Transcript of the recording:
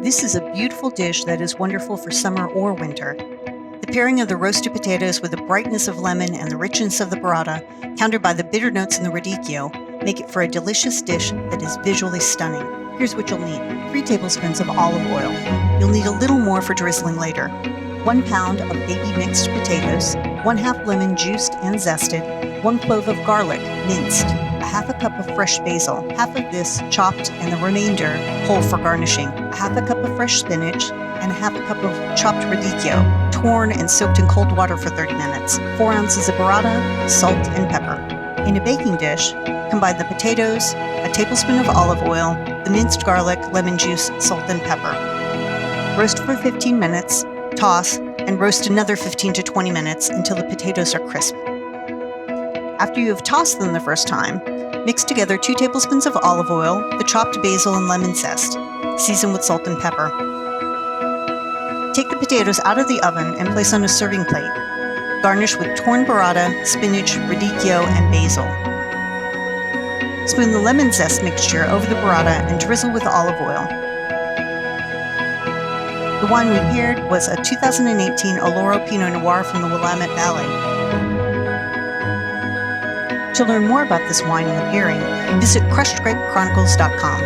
This is a beautiful dish that is wonderful for summer or winter. The pairing of the roasted potatoes with the brightness of lemon and the richness of the burrata, countered by the bitter notes in the radicchio, make it for a delicious dish that is visually stunning. Here's what you'll need. 3 tablespoons of olive oil. You'll need a little more for drizzling later. 1 pound of baby mixed potatoes, 1/2 lemon juiced and zested, 1 clove of garlic, minced, a 1/2 cup of fresh basil, half of this chopped and the remainder whole for garnishing, a 1/2 cup of fresh spinach, and a 1/2 cup of chopped radicchio, torn and soaked in cold water for 30 minutes, 4 ounces of burrata, salt, and pepper. In a baking dish, combine the potatoes, a tablespoon of olive oil, the minced garlic, lemon juice, salt, and pepper. Roast for 15 minutes, toss, and roast another 15 to 20 minutes until the potatoes are crisp. After you have tossed them the first time, mix together 2 tablespoons of olive oil, the chopped basil and lemon zest. Season with salt and pepper. Take the potatoes out of the oven and place on a serving plate. Garnish with torn burrata, spinach, radicchio, and basil. Spoon the lemon zest mixture over the burrata and drizzle with olive oil. The wine we paired was a 2018 Alloro Pinot Noir from the Willamette Valley. To learn more about this wine and the pairing, visit crushedgrapechronicles.com.